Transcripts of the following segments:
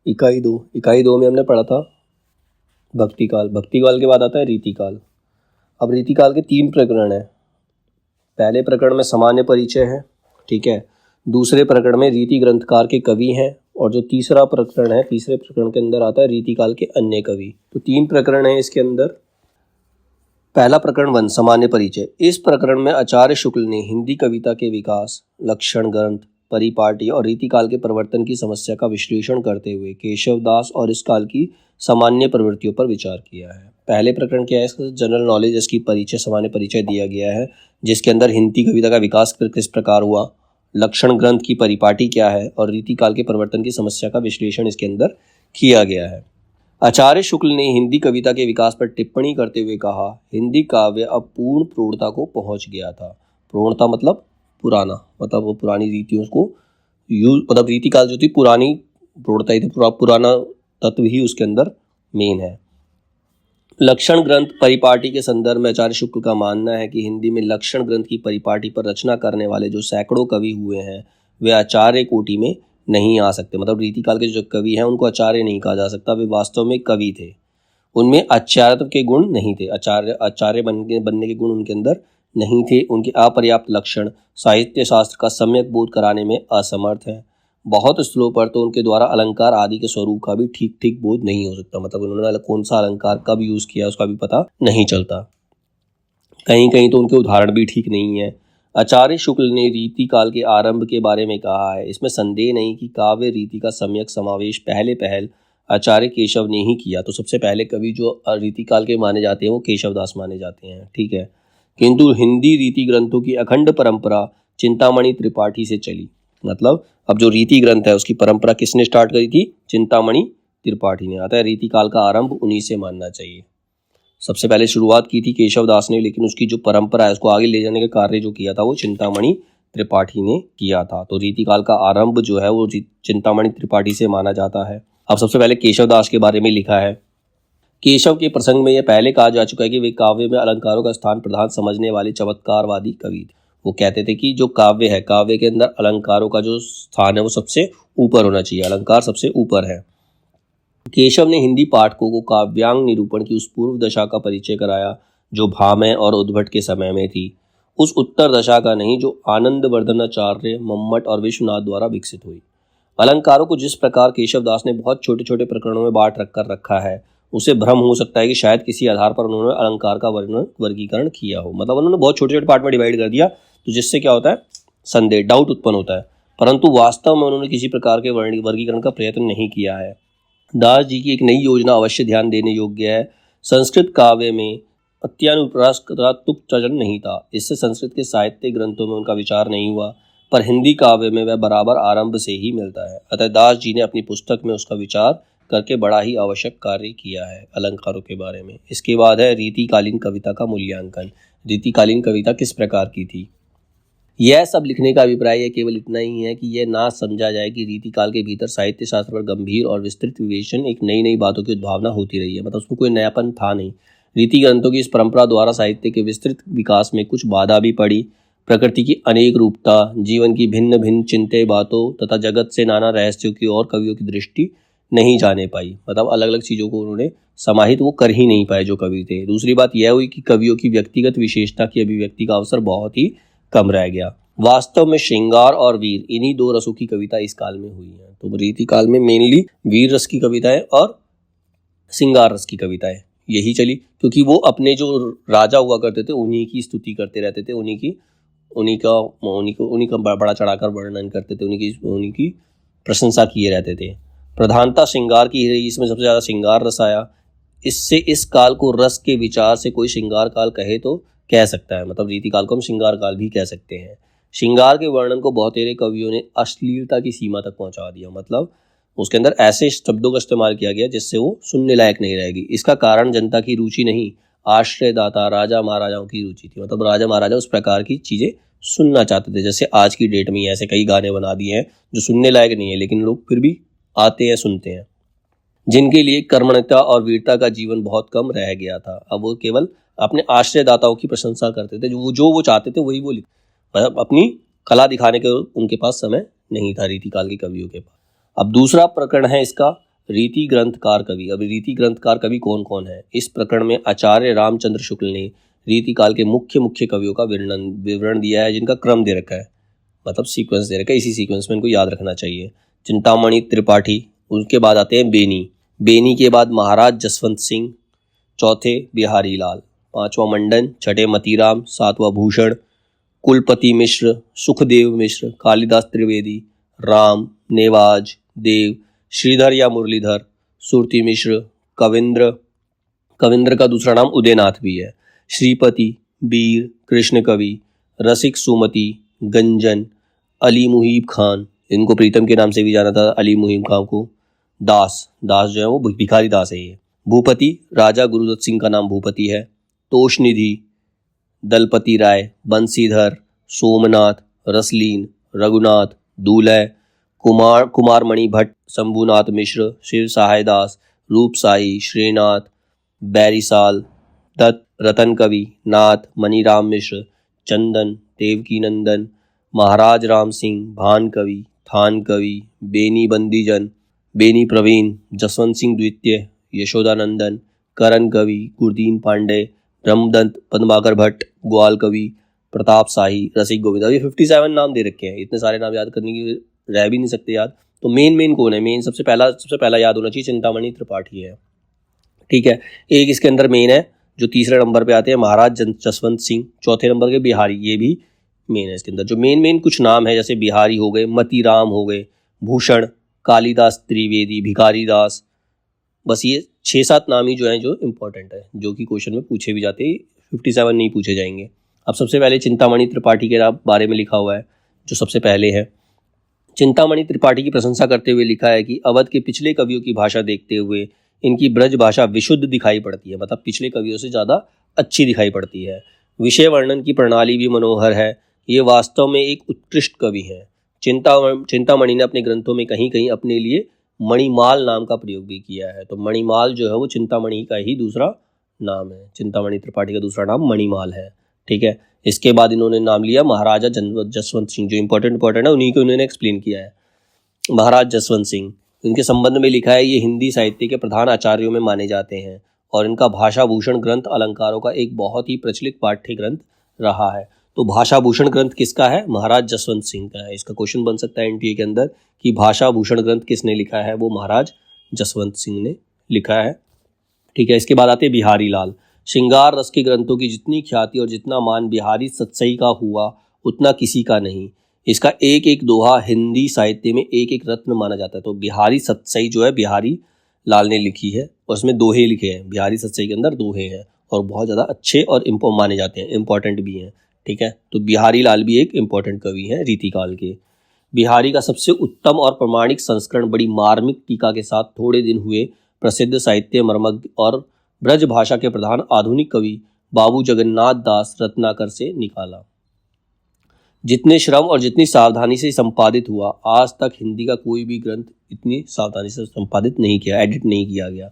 इकाई दो में हमने पढ़ा था भक्तिकाल। भक्तिकाल के बाद आता है रीतिकाल। अब रीतिकाल के 3 प्रकरण हैं। पहले प्रकरण में सामान्य परिचय है, ठीक है। दूसरे प्रकरण में रीति ग्रंथकार के कवि हैं, और जो तीसरा प्रकरण है, तीसरे प्रकरण के अंदर आता है रीतिकाल के अन्य कवि। तो 3 प्रकरण हैं इसके अंदर। पहला प्रकरण 1 सामान्य परिचय। इस प्रकरण में आचार्य शुक्ल ने हिंदी कविता के विकास, लक्षण ग्रंथ, परिपाटी और रीतिकाल के परिवर्तन की समस्या का विश्लेषण करते हुए केशव दास और इस काल की सामान्य प्रवृत्तियों पर विचार किया है। पहले प्रकरण क्या है, इसका जनरल नॉलेज, इसकी परिचय, सामान्य परिचय दिया गया है, जिसके अंदर हिंदी कविता का विकास किस प्रकार हुआ, लक्षण ग्रंथ की परिपाटी क्या है और रीतिकाल के परिवर्तन की समस्या का विश्लेषण इसके अंदर किया गया है। आचार्य शुक्ल ने हिंदी कविता के विकास पर टिप्पणी करते हुए कहा, हिंदी काव्य अब पूर्ण प्रौढ़ता को पहुंच गया था। प्रौढ़ता मतलब पुराना, मतलब वो पुरानी रीतियों को मतलब रीतिकाल जो थी पुरानी प्रौढ़ता ही थी, पुराना तत्व ही उसके अंदर मेन है। लक्षण ग्रंथ परिपाटी के संदर्भ में आचार्य शुक्ल का मानना है कि हिंदी में लक्षण ग्रंथ की परिपाटी पर रचना करने वाले जो सैकड़ों कवि हुए हैं वे आचार्य कोटि में नहीं आ सकते। मतलब रीतिकाल के जो कवि हैं उनको आचार्य नहीं कहा जा सकता, वे वास्तव में कवि थे। उनमें आचार्यत्व के गुण नहीं थे, आचार्य बनने के गुण उनके अंदर नहीं थे। उनके अपर्याप्त लक्षण साहित्य शास्त्र का सम्यक बोध कराने में असमर्थ है। बहुत स्थलों पर तो उनके द्वारा अलंकार आदि के स्वरूप का भी ठीक ठीक बोध नहीं हो सकता। मतलब उन्होंने कौन सा अलंकार कब यूज किया उसका भी पता नहीं चलता। कहीं कहीं तो उनके उदाहरण भी ठीक नहीं है। आचार्य शुक्ल ने रीति काल के आरंभ के बारे में कहा है, इसमें संदेह नहीं कि काव्य रीति का सम्यक समावेश पहल आचार्य केशव ने ही किया। तो सबसे पहले कवि जो रीति काल के माने जाते हैं वो केशव दास माने जाते हैं, ठीक है। किंतु हिंदी रीति ग्रंथों की अखंड परंपरा चिंतामणि त्रिपाठी से चली। मतलब अब जो रीति ग्रंथ है उसकी परंपरा किसने स्टार्ट करी थी, चिंतामणि त्रिपाठी ने। आता है रीति काल का आरंभ उन्हीं से मानना चाहिए। सबसे पहले शुरुआत की थी केशव दास ने, लेकिन उसकी जो परंपरा है उसको आगे ले जाने का कार्य जो किया था वो चिंतामणि त्रिपाठी ने किया था। तो रीतिकाल का आरंभ जो है वो चिंतामणि त्रिपाठी से माना जाता है। अब सबसे पहले केशव दास के बारे में लिखा है। केशव के प्रसंग में यह पहले कहा जा चुका है कि वे काव्य में अलंकारों का स्थान प्रधान समझने वाले चमत्कारवादी कवि थे। वो कहते थे कि जो काव्य है, काव्य के अंदर अलंकारों का जो स्थान है वो सबसे ऊपर होना चाहिए, अलंकार सबसे ऊपर है। केशव ने हिंदी पाठकों को काव्यांग निरूपण की उस पूर्व दशा का परिचय कराया जो भामह और उद्भट के समय में थी, उस उत्तर दशा का नहीं जो आनंदवर्धनाचार्य, मम्मट और विश्वनाथ द्वारा विकसित हुई। अलंकारों को जिस प्रकार केशव दास ने बहुत छोटे छोटे प्रकरणों में बांट रखा है, उसे भ्रम हो सकता है कि शायद किसी आधार पर उन्होंने अलंकार का वर्गीकरण किया हो। मतलब उन्होंने बहुत छोटे छोटे पार्ट में डिवाइड कर दिया, तो जिससे क्या होता है, संदेह, डाउट उत्पन्न होता है, परंतु वास्तव में उन्होंने किसी प्रकार के वर्गीकरण का प्रयत्न नहीं किया है। दास जी की एक नई योजना अवश्य ध्यान देने योग्य है। संस्कृत काव्य में अत्यानुप्रास का तुक चलन नहीं था, इससे संस्कृत के साहित्य ग्रंथों में उनका विचार नहीं हुआ, पर हिंदी काव्य में वह बराबर आरंभ से ही मिलता है। अतः दास जी ने अपनी पुस्तक में उसका विचार करके बड़ा ही आवश्यक कार्य किया है अलंकारों के बारे में। इसके बाद है रीतिकालीन कविता का मूल्यांकन। रीतिकालीन कविता किस प्रकार की थी, यह सब लिखने का अभिप्राय यह केवल इतना ही है कि यह ना समझा जाए कि रीतिकाल के भीतर साहित्य शास्त्र पर गंभीर और विस्तृत विवेचन, एक नई नई बातों की उद्भावना होती रही है। मतलब उसमें कोई नयापन था नहीं। रीति ग्रंथों की इस परंपरा द्वारा साहित्य के विस्तृत विकास में कुछ बाधा भी पड़ी। प्रकृति की अनेक रूपता, जीवन की भिन्न भिन्न चिंते बातों तथा जगत से नाना रहस्यों की ओर कवियों की दृष्टि नहीं जाने पाई। मतलब अलग अलग चीज़ों को उन्होंने समाहित वो कर ही नहीं पाए जो कवि थे। दूसरी बात यह हुई कि कवियों की व्यक्तिगत विशेषता की अभिव्यक्ति का अवसर बहुत ही कम रह गया। वास्तव में श्रृंगार और वीर, इन्हीं दो रसों की कविता इस काल में हुई है। तो रीति काल में मेनली वीर रस की कविताएं और श्रृंगार रस की कविताएं यही चली, क्योंकि वो अपने जो राजा हुआ करते थे उन्हीं की स्तुति करते रहते थे, उन्हीं का बड़ा चढ़ाकर वर्णन करते थे, उन्हीं की प्रशंसा किए रहते थे। प्रधानता श्रृंगार की रही, इसमें सबसे ज़्यादा श्रृंगार रस आया। इससे इस काल को रस के विचार से कोई श्रृंगार काल कहे तो कह सकता है। मतलब रीति काल को हम श्रृंगार काल भी कह सकते हैं। श्रृंगार के वर्णन को बहुतेरे कवियों ने अश्लीलता की सीमा तक पहुंचा दिया। मतलब उसके अंदर ऐसे शब्दों का इस्तेमाल किया गया जिससे वो सुनने लायक नहीं रहेगी। इसका कारण जनता की रुचि नहीं, आश्रयदाता राजा महाराजाओं की रुचि थी। मतलब राजा महाराजा उस प्रकार की चीज़ें सुनना चाहते थे। जैसे आज की डेट में ऐसे कई गाने बना दिए हैं जो सुनने लायक नहीं है, लेकिन लोग फिर भी आते हैं, सुनते हैं, जिनके लिए कर्मण्यता और वीरता का जीवन बहुत कम रह गया था। अब वो केवल अपने आश्रयदाताओं की प्रशंसा करते थे, जो वो चाहते थे वही वो मतलब अपनी कला दिखाने के उनके पास समय नहीं था रीतिकाल के कवियों के पास। अब दूसरा प्रकरण है इसका रीति ग्रंथकार कवि। अब रीति ग्रंथकार कवि कौन कौन है? इस प्रकरण में आचार्य रामचंद्र शुक्ल ने रीति काल के मुख्य मुख्य कवियों का विवरण दिया है, जिनका क्रम दे रखा है, मतलब सीक्वेंस दे रखा है। इसी सीक्वेंस में इनको याद रखना चाहिए। चिंतामणि त्रिपाठी, उसके बाद आते हैं बेनी, बेनी के बाद महाराज जसवंत सिंह, चौथे बिहारी लाल, पांचवा मंडन, छठे मतीराम, सातवां भूषण, कुलपति मिश्र, सुखदेव मिश्र, कालिदास त्रिवेदी, राम, नेवाज, देव, श्रीधर या मुरलीधर, सुरती मिश्र, कविंद्र, कविंद्र का दूसरा नाम उदयनाथ भी है, श्रीपति, बीर, कृष्ण कवि, रसिक सुमति, गंजन, अली मुहीब खान, इनको प्रीतम के नाम से भी जाना था, अली मुहीब खान को, दास, दास जो है वो भिखारी दास है ये, भूपति, राजा गुरुदत्त सिंह का नाम भूपति है, तोषनिधि, दलपति राय, बंसीधर, सोमनाथ, रसलीन, रघुनाथ, दूल्हे, कुमारमणि भट्ट, शंभुनाथ मिश्र, शिव सहायदास, रूपसाई, श्रीनाथ, बैरिसाल, दत्त, रतन कवि, नाथ, मनीराम मिश्र, चंदन, देवकी नंदन, महाराज राम सिंह, भान कवि, थान कवि, बेनी बंदीजन, बेनी प्रवीण, जसवंत सिंह द्वितीय, यशोदानंदन, करण कवि, गुरदीन पांडे, ब्रह्मदत्त, पद्माकर भट्ट, ग्वाल कवि, प्रताप शाही, रसिक गोविंद। अभी 57 नाम दे रखे हैं, इतने सारे नाम याद करने की रह भी नहीं सकते याद। तो मेन कौन है? मेन सबसे पहला याद होना चाहिए चिंतामणि त्रिपाठी है, ठीक है। एक इसके अंदर मेन है जो तीसरे नंबर पे आते हैं महाराज जसवंत सिंह, चौथे नंबर के बिहारी, ये भी मेन है इसके अंदर। जो मेन कुछ नाम है जैसे बिहारी हो गए, मतीराम हो गए, भूषण, कालिदास त्रिवेदी, भिखारी दास, बस ये 6-7 नाम ही जो हैं जो इंपॉर्टेंट है, जो कि क्वेश्चन में पूछे भी जाते हैं। 57 नहीं पूछे जाएंगे। अब सबसे पहले चिंतामणि त्रिपाठी के बारे में लिखा हुआ है, जो सबसे पहले है। चिंतामणि त्रिपाठी की प्रशंसा करते हुए लिखा है कि अवध के पिछले कवियों की भाषा देखते हुए इनकी ब्रज भाषा विशुद्ध दिखाई पड़ती है, मतलब पिछले कवियों से ज़्यादा अच्छी दिखाई पड़ती है। विषय वर्णन की प्रणाली भी मनोहर है। ये वास्तव में एक उत्कृष्ट कवि हैं। चिंतामणि ने अपने ग्रंथों में कहीं कहीं अपने लिए मणिमाल नाम का प्रयोग भी किया है। तो मणिमाल जो है वो चिंतामणि का ही दूसरा नाम है। चिंतामणि त्रिपाठी का दूसरा नाम मणिमाल है, ठीक है। इसके बाद इन्होंने नाम लिया महाराजा जसवंत सिंह, जो इंपॉर्टेंट है उन्हीं को इन्होंने एक्सप्लेन किया है। महाराज जसवंत सिंह, इनके संबंध में लिखा है, ये हिंदी साहित्य के प्रधान आचार्यों में माने जाते हैं और इनका भाषा भूषण ग्रंथ अलंकारों का एक बहुत ही प्रचलित पाठ्य ग्रंथ रहा है। तो भाषा भूषण ग्रंथ किसका है? महाराज जसवंत सिंह का है। इसका क्वेश्चन बन सकता है एनटीए के अंदर कि भाषा भूषण ग्रंथ किसने लिखा है? वो महाराज जसवंत सिंह ने लिखा है, ठीक है। इसके बाद आते बिहारी लाल। श्रृंगार रस के ग्रंथों की जितनी ख्याति और जितना मान बिहारी सतसई का हुआ उतना किसी का नहीं। इसका एक एक दोहा हिंदी साहित्य में एक एक रत्न माना जाता है। तो बिहारी सतसई जो है बिहारी लाल ने लिखी है और उसमें दोहे लिखे हैं। बिहारी सतसई के अंदर दोहे हैं और बहुत ज़्यादा अच्छे और माने जाते हैं, इंपॉर्टेंट भी हैं, ठीक है। तो बिहारी लाल भी एक इंपॉर्टेंट कवि हैं रीतिकाल के। बिहारी का सबसे उत्तम और प्रमाणिक संस्करण बड़ी मार्मिक टीका के साथ थोड़े दिन हुए प्रसिद्ध साहित्य मर्मज्ञ और ब्रज भाषा के प्रधान आधुनिक कवि बाबू जगन्नाथ दास रत्नाकर से निकाला। जितने श्रम और जितनी सावधानी से संपादित हुआ, आज तक हिंदी का कोई भी ग्रंथ इतनी सावधानी से संपादित नहीं किया, एडिट नहीं किया गया।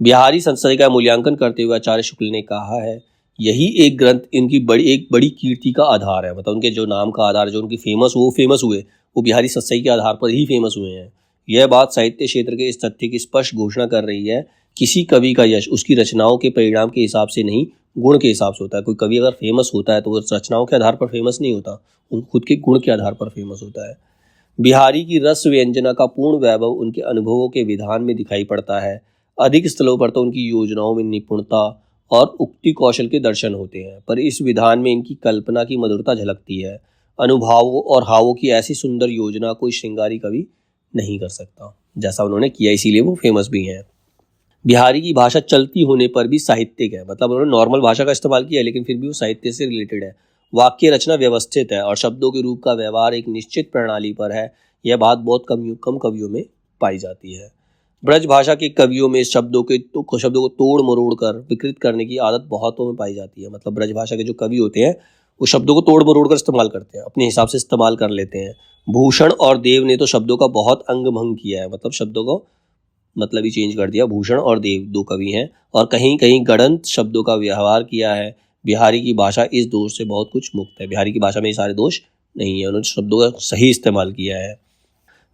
बिहारी संस्कृति का मूल्यांकन करते हुए आचार्य शुक्ल ने कहा है, यही एक ग्रंथ इनकी बड़ी कीर्ति का आधार है। मतलब उनके जो नाम का आधार, जो उनकी फेमस हुए वो बिहारी सतसई के आधार पर ही फेमस हुए हैं। यह बात साहित्य क्षेत्र के इस तथ्य की स्पष्ट घोषणा कर रही है, किसी कवि का यश उसकी रचनाओं के परिणाम के हिसाब से नहीं, गुण के हिसाब से होता है। कोई कवि अगर फेमस होता है तो वो रचनाओं के आधार पर फेमस नहीं होता, खुद के गुण के आधार पर फेमस होता है। बिहारी की रस व्यंजना का पूर्ण वैभव उनके अनुभवों के विधान में दिखाई पड़ता है। अधिक स्थलों पर तो उनकी योजनाओं में निपुणता और उक्ति कौशल के दर्शन होते हैं, पर इस विधान में इनकी कल्पना की मधुरता झलकती है। अनुभावों और हावों की ऐसी सुंदर योजना कोई श्रृंगारी कवि नहीं कर सकता जैसा उन्होंने किया, इसीलिए वो फेमस भी हैं। बिहारी की भाषा चलती होने पर भी साहित्यिक है, मतलब उन्होंने नॉर्मल भाषा का इस्तेमाल किया है लेकिन फिर भी वो साहित्य से रिलेटेड है। वाक्य रचना व्यवस्थित है और शब्दों के रूप का व्यवहार एक निश्चित प्रणाली पर है। यह बात बहुत कम कवियों में पाई जाती है। ब्रज भाषा के कवियों में शब्दों को तोड़ मरोड़ कर विकृत करने की आदत बहुतों में पाई जाती है। मतलब ब्रज भाषा के जो कवि होते हैं वो शब्दों को तोड़ मरोड़ कर इस्तेमाल करते हैं, अपने हिसाब से इस्तेमाल कर लेते हैं। भूषण और देव ने तो शब्दों का बहुत अंग भंग किया है, मतलब शब्दों को मतलब ही चेंज कर दिया। भूषण और देव दो कवि हैं और कहीं कहीं गणंत शब्दों का व्यवहार किया है। बिहारी की भाषा इस दोष से बहुत कुछ मुक्त है। बिहारी की भाषा में ये सारे दोष नहीं है, उन्होंने शब्दों का सही इस्तेमाल किया है।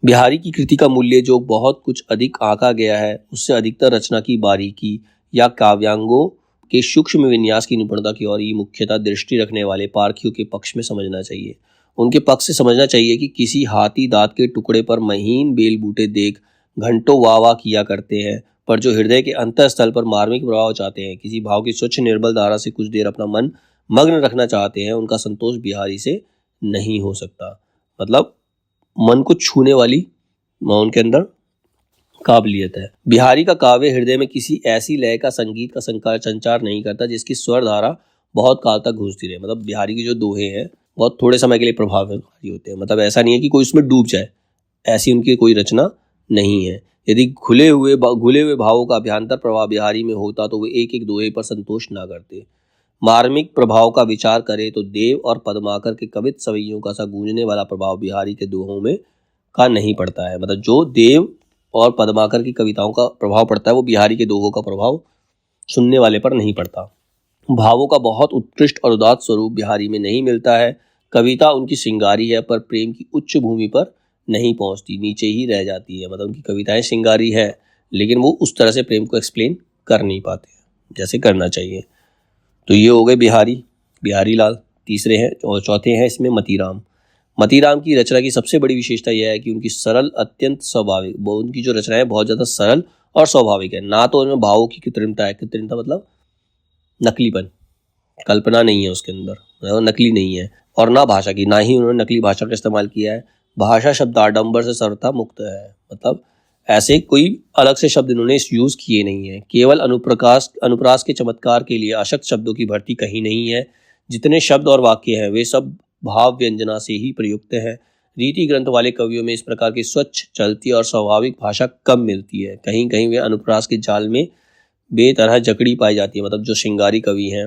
बिहारी की कृति का मूल्य जो बहुत कुछ अधिक आंका गया है, उससे अधिकतर रचना की बारीकी या काव्यांगों के सूक्ष्म विन्यास की निपुणता की ओर ही मुख्यतः दृष्टि रखने वाले पारखियों के पक्ष में समझना चाहिए। उनके पक्ष से समझना चाहिए कि किसी हाथी दांत के टुकड़े पर महीन बेल बूटे देख घंटों वाह वाह किया करते हैं, पर जो हृदय के अंतःस्थल पर मार्मिक प्रभाव चाहते हैं, किसी भाव की स्वच्छ निर्बल धारा से कुछ देर अपना मन मग्न रखना चाहते हैं, उनका संतोष बिहारी से नहीं हो सकता। मतलब मन को छूने वाली उनके अंदर काबिलियत है। बिहारी का काव्य हृदय में किसी ऐसी लय का संगीत का संचार नहीं करता जिसकी स्वर धारा बहुत काल तक घूमती रहे। मतलब बिहारी के जो दोहे हैं बहुत थोड़े समय के लिए प्रभावकारी होते हैं। मतलब ऐसा नहीं है कि कोई उसमें डूब जाए, ऐसी उनकी कोई रचना नहीं है। यदि घुले हुए भावों का अभ्यंतर प्रभाव बिहारी में होता तो वे एक एक दोहे पर संतोष ना करते। मार्मिक प्रभाव का विचार करें तो देव और पद्माकर के कवित सवैयों का सा गूंजने वाला प्रभाव बिहारी के दोहों में का नहीं पड़ता है। मतलब जो देव और पद्माकर की कविताओं का प्रभाव पड़ता है वो बिहारी के दोहों का प्रभाव सुनने वाले पर नहीं पड़ता। भावों का बहुत उत्कृष्ट और उदात्त स्वरूप बिहारी में नहीं मिलता है। कविता उनकी श्रृंगारी है पर प्रेम की उच्च भूमि पर नहीं पहुंचती, नीचे ही रह जाती है। मतलब उनकी कविताएं श्रृंगारी है लेकिन वो उस तरह से प्रेम को एक्सप्लेन कर नहीं पाते जैसे करना चाहिए। तो ये हो गए बिहारी लाल। तीसरे हैं और चौथे हैं इसमें मतीराम। मतीराम की रचना की सबसे बड़ी विशेषता यह है कि उनकी सरल अत्यंत स्वाभाविक, उनकी जो रचना है बहुत ज़्यादा सरल और स्वाभाविक है। ना तो उनमें भावों की कृत्रिमता है, कृत्रिमता मतलब नकलीपन, कल्पना नहीं है उसके अंदर, नकली नहीं है, और ना भाषा की, ना ही उन्होंने नकली भाषा का इस्तेमाल किया है। भाषा शब्द आडंबर से सर्वथा मुक्त है। मतलब ऐसे कोई अलग से शब्द इन्होंने यूज किए नहीं है। केवल अनुप्रास के चमत्कार के लिए अशक्त शब्दों की भर्ती कहीं नहीं है। जितने शब्द और वाक्य हैं वे सब भाव व्यंजना से ही प्रयुक्त है। रीति ग्रंथ वाले कवियों में इस प्रकार की स्वच्छ चलती और स्वाभाविक भाषा कम मिलती है। कहीं कहीं वे अनुप्रास के जाल में बेतरह जकड़ी पाई जाती है। मतलब जो श्रृंगारी कवि हैं,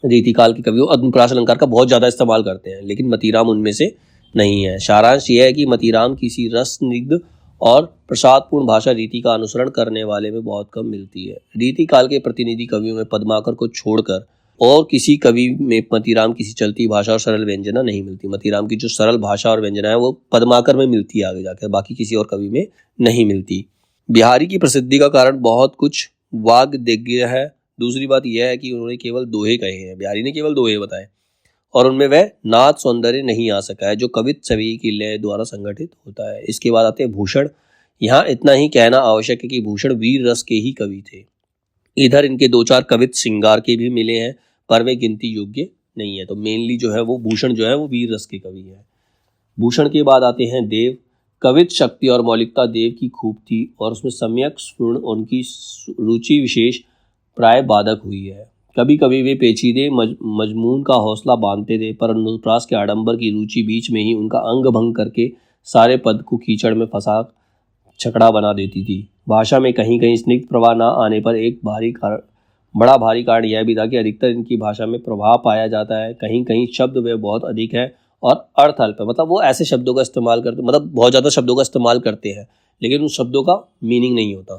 रीतिकाल के कवि, वो अनुप्रास अलंकार का बहुत ज़्यादा इस्तेमाल करते हैं, लेकिन मतीराम उनमें से नहीं है। सारांश यह है कि मतीराम किसी रसनिग्ध और प्रसादपूर्ण भाषा रीति का अनुसरण करने वाले में बहुत कम मिलती है। रीतिकाल के प्रतिनिधि कवियों में पद्माकर को छोड़कर और किसी कवि में मतीराम किसी चलती भाषा और सरल व्यंजना नहीं मिलती। मतीराम की जो सरल भाषा और व्यंजना है वो पद्माकर में मिलती है आगे जाकर, बाकी किसी और कवि में नहीं मिलती। बिहारी की प्रसिद्धि का कारण बहुत कुछ वाग्देज्ञ है। दूसरी बात यह है कि उन्होंने केवल दोहे कहे हैं, बिहारी ने केवल दोहे बताए, और उनमें वह नाद सौंदर्य नहीं आ सका है जो कवित छवि की लय द्वारा संगठित होता है। इसके बाद आते हैं भूषण। यहाँ इतना ही कहना आवश्यक है कि भूषण वीर रस के ही कवि थे। इधर इनके दो चार कवित श्रृंगार के भी मिले हैं पर वे गिनती योग्य नहीं है। तो मेनली जो है वो भूषण जो है वो वीर रस के कवि है। भूषण के बाद आते हैं देव। कवित शक्ति और मौलिकता देव की खूब थी और उसमें सम्यक स्फुरण उनकी रुचि विशेष प्राय बाधक हुई है। कभी कभी वे पेचीदे मजमून का हौसला बांधते थे, पर अनुप्रास के आडंबर की रुचि बीच में ही उनका अंग भंग करके सारे पद को कीचड़ में फंसा छकड़ा बना देती थी। भाषा में कहीं कहीं स्निग्ध प्रवाह न आने पर एक बड़ा भारी कारण यह भी था कि अधिकतर इनकी भाषा में प्रभाव पाया जाता है। कहीं कहीं शब्द वे बहुत अधिक है और अर्थ अल्प है। मतलब वो ऐसे शब्दों का इस्तेमाल करते, मतलब बहुत ज़्यादा शब्दों का इस्तेमाल करते हैं लेकिन उन शब्दों का मीनिंग नहीं होता।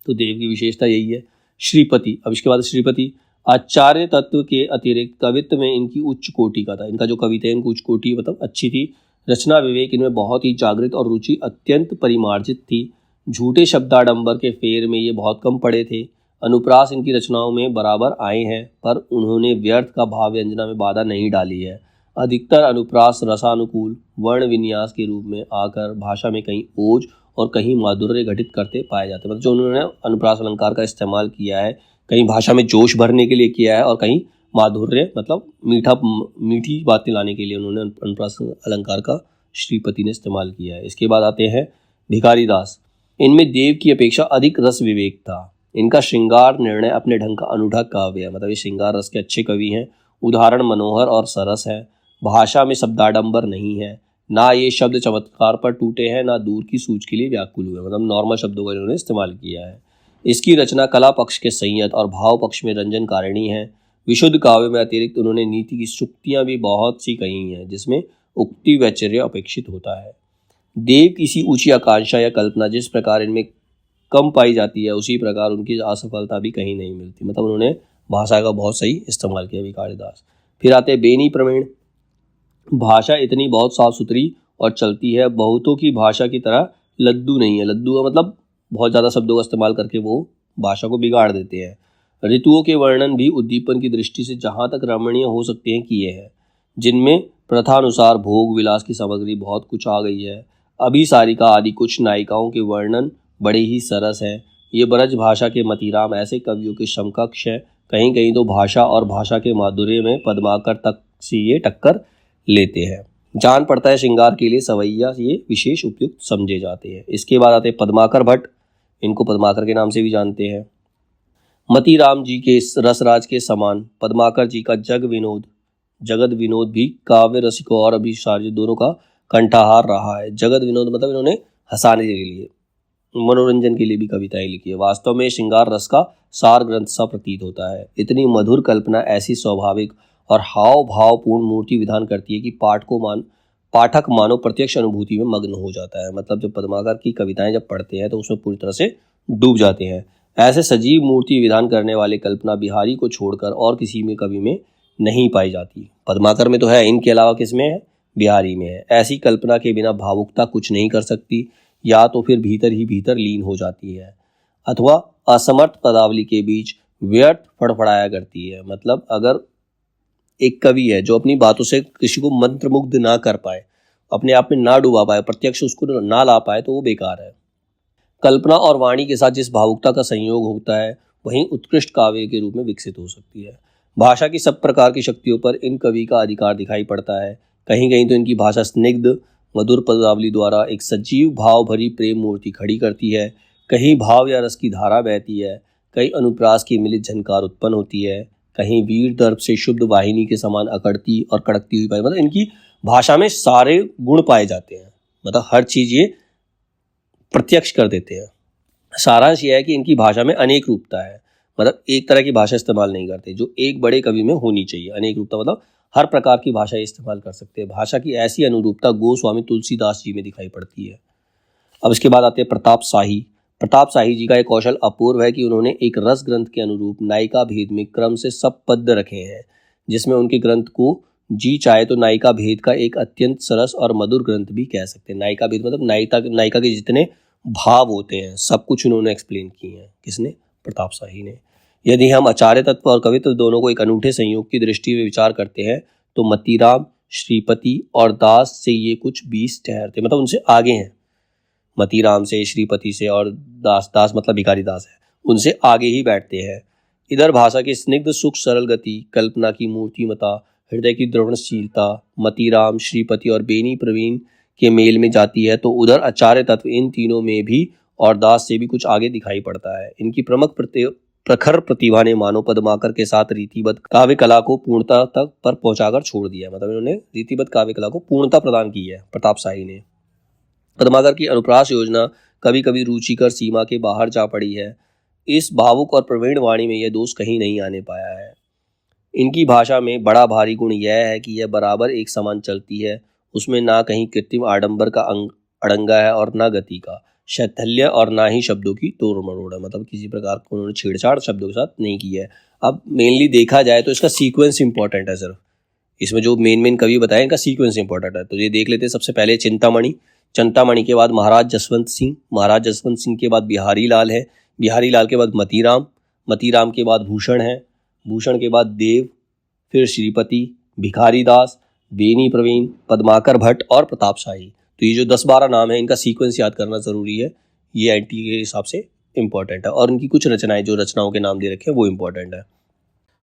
तो देव की विशेषता यही है। श्रीपति, अब इसके बाद श्रीपति आचार्य तत्व के अतिरिक्त कवित्व में इनकी उच्च कोटि का था। इनका जो कविता है इनकी उच्च कोटि मतलब अच्छी थी। रचना विवेक इनमें बहुत ही जागृत और रुचि अत्यंत परिमार्जित थी। झूठे शब्दाडंबर के फेर में ये बहुत कम पड़े थे। अनुप्रास इनकी रचनाओं में बराबर आए हैं पर उन्होंने व्यर्थ का भाव व्यंजना में बाधा नहीं डाली है। अधिकतर अनुप्रास रसानुकूल वर्ण विन्यास के रूप में आकर भाषा में कहीं ओज और कहीं माधुर्य घटित करते पाए जाते हैं। मतलब जो उन्होंने अनुप्रास अलंकार का इस्तेमाल किया है कहीं भाषा में जोश भरने के लिए किया है और कहीं माधुर्य मतलब मीठी बातें लाने के लिए उन्होंने अनुप्रास अलंकार का श्रीपति ने इस्तेमाल किया है। इसके बाद आते हैं भिखारी दास। इनमें देव की अपेक्षा अधिक रस विवेक था। इनका श्रृंगार निर्णय अपने ढंग का अनूठा काव्य है। मतलब ये श्रृंगार रस के अच्छे कवि हैं। उदाहरण मनोहर और सरस है। भाषा में शब्दाडंबर नहीं है। ना ये शब्द चमत्कार पर टूटे हैं ना दूर की सूझ के लिए व्याकुल हुए। मतलब नॉर्मल शब्दों का इन्होंने इस्तेमाल किया है। इसकी रचना कला पक्ष के संयत और भाव पक्ष में रंजनकारिणी है। विशुद्ध काव्य में अतिरिक्त उन्होंने नीति की सूक्तियाँ भी बहुत सी कही हैं जिसमें उक्ति वैचर्य अपेक्षित होता है। देव किसी ऊंची आकांक्षा या कल्पना जिस प्रकार इनमें कम पाई जाती है उसी प्रकार उनकी असफलता भी कहीं नहीं मिलती। मतलब उन्होंने भाषा का बहुत सही इस्तेमाल किया भिखारी दास। फिर आते बेनी प्रवीण। भाषा इतनी बहुत साफ सुथरी और चलती है। बहुतों की भाषा की तरह लद्दू नहीं है। लद्दू का मतलब बहुत ज़्यादा शब्दों का इस्तेमाल करके वो भाषा को बिगाड़ देते हैं। ऋतुओं के वर्णन भी उद्दीपन की दृष्टि से जहाँ तक रमणीय हो सकते हैं किए हैं, जिनमें प्रथानुसार भोग विलास की सामग्री बहुत कुछ आ गई है। अभिसारिका आदि कुछ नायिकाओं के वर्णन बड़े ही सरस हैं। ये ब्रज भाषा के मतीराम ऐसे कवियों के समकक्ष है। कहीं कहीं तो भाषा और भाषा के माधुर्य में पद्माकर तक से ये टक्कर लेते हैं। जान पड़ता है श्रृंगार के लिए सवैया ये विशेष उपयुक्त समझे जाते हैं। इसके बाद आते हैं पद्माकर भट्ट, इनको पद्माकर के नाम से भी जानते हैं। मतीराम जी के रसराज के समान पद्माकर जी का जगत विनोद भी काव्य रसिकों और अभिसारी दोनों का कंठाहार रहा है। जगत विनोद मतलब इन्होंने हंसाने के लिए, मनोरंजन के लिए भी कविताएं लिखी है। वास्तव में श्रृंगार रस का सार ग्रंथ सा प्रतीत होता है। इतनी मधुर कल्पना ऐसी स्वाभाविक और हाव भावपूर्ण मूर्ति विधान करती है कि पाठक मानो प्रत्यक्ष अनुभूति में मग्न हो जाता है। मतलब जब पद्माकर की कविताएं जब पढ़ते हैं तो उसमें पूरी तरह से डूब जाते हैं। ऐसे सजीव मूर्ति विधान करने वाले कल्पना बिहारी को छोड़कर और किसी में कवि में नहीं पाई जाती। पद्माकर में तो है, इनके अलावा किस में है? बिहारी में है। ऐसी कल्पना के बिना भावुकता कुछ नहीं कर सकती, या तो फिर भीतर ही भीतर लीन हो जाती है अथवा असमर्थ पदावली के बीच व्यर्थ फड़फड़ाया करती है। मतलब अगर एक कवि है जो अपनी बातों से किसी को मंत्रमुग्ध ना कर पाए, अपने आप में ना डुबा पाए, प्रत्यक्ष उसको ना ला पाए, तो वो बेकार है। कल्पना और वाणी के साथ जिस भावुकता का संयोग होता है वहीं उत्कृष्ट काव्य के रूप में विकसित हो सकती है। भाषा की सब प्रकार की शक्तियों पर इन कवि का अधिकार दिखाई पड़ता है। कहीं कहीं तो इनकी भाषा स्निग्ध मधुर पदावली द्वारा एक सजीव भाव भरी प्रेम मूर्ति खड़ी करती है। कहीं भाव या रस की धारा बहती है, कहीं अनुप्रास की मिलित झनकार उत्पन्न होती है, कहीं वीर दर्प से शुद्ध वाहिनी के समान अकड़ती और कड़कती हुई पाई। मतलब इनकी भाषा में सारे गुण पाए जाते हैं, मतलब हर चीज ये प्रत्यक्ष कर देते हैं। सारांश यह है कि इनकी भाषा में अनेक रूपता है। मतलब एक तरह की भाषा इस्तेमाल नहीं करते जो एक बड़े कवि में होनी चाहिए। अनेक रूपता मतलब हर प्रकार की भाषा इस्तेमाल कर सकते हैं। भाषा की ऐसी अनुरूपता गोस्वामी तुलसीदास जी में दिखाई पड़ती है। अब इसके बाद आते हैं प्रताप शाही। प्रताप शाही जी का एक कौशल अपूर्व है कि उन्होंने एक रस ग्रंथ के अनुरूप नायिका भेद में क्रम से सब पद्य रखे हैं, जिसमें उनके ग्रंथ को जी चाहे तो नायिका भेद का एक अत्यंत सरस और मधुर ग्रंथ भी कह सकते हैं। नायिका भेद मतलब नायिका के जितने भाव होते हैं सब कुछ उन्होंने एक्सप्लेन किए हैं। किसने? प्रताप शाही ने। यदि हम आचार्य तत्व और कवित्व दोनों को एक अनूठे संयोग की दृष्टि में विचार करते हैं तो मतीराम, श्रीपति और दास से ये कुछ 20 ठहरते, मतलब उनसे आगे हैं। मतीराम से, श्रीपति से और दास मतलब भिखारी दास है, उनसे आगे ही बैठते हैं। इधर भाषा की स्निग्ध सुख सरल गति, कल्पना की मूर्तिमता, हृदय की दृढ़शीलता मतीराम, श्रीपति और बेनी प्रवीण के मेल में जाती है, तो उधर आचार्य तत्व इन तीनों में भी और दास से भी कुछ आगे दिखाई पड़ता है। इनकी प्रखर प्रतिभा ने मानो पद्माकर के साथ रीतिबद्ध काव्य कला को पूर्णता तक पर पहुंचाकर छोड़ दिया। मतलब इन्होंने रीतिबद्ध काव्य कला को पूर्णता प्रदान की है प्रताप शाही ने। पद्माकर की अनुप्रास योजना कभी कभी रुचिकर सीमा के बाहर जा पड़ी है। इस भावुक और प्रवीण वाणी में यह दोष कहीं नहीं आने पाया है। इनकी भाषा में बड़ा भारी गुण यह है कि यह बराबर एक समान चलती है। उसमें ना कहीं कृत्रिम आडंबर का अड़ंगा है और ना गति का शैथल्य और ना ही शब्दों की तोड़ मरोड़ है। मतलब किसी प्रकार को उन्होंने छेड़छाड़ शब्दों के साथ नहीं की है। अब मेनली देखा जाए तो इसका सीक्वेंस इंपॉर्टेंट है। सिर्फ इसमें जो मेन कवि बताए इनका सीक्वेंस इंपॉर्टेंट है, तो ये देख लेते हैं। सबसे पहले चिंतामणि के बाद महाराज जसवंत सिंह के बाद बिहारी लाल है, बिहारी लाल के बाद मतीराम के बाद भूषण है, भूषण के बाद देव, फिर श्रीपति, भिखारी दास, बेनी प्रवीण, पद्माकर भट्ट और प्रताप शाही। तो ये जो 10-12 नाम है इनका सीक्वेंस याद करना ज़रूरी है। ये एनटी के हिसाब से इम्पॉर्टेंट है। और इनकी कुछ रचनाएं, जो रचनाओं के नाम दे रखे हैं वो इम्पॉर्टेंट है।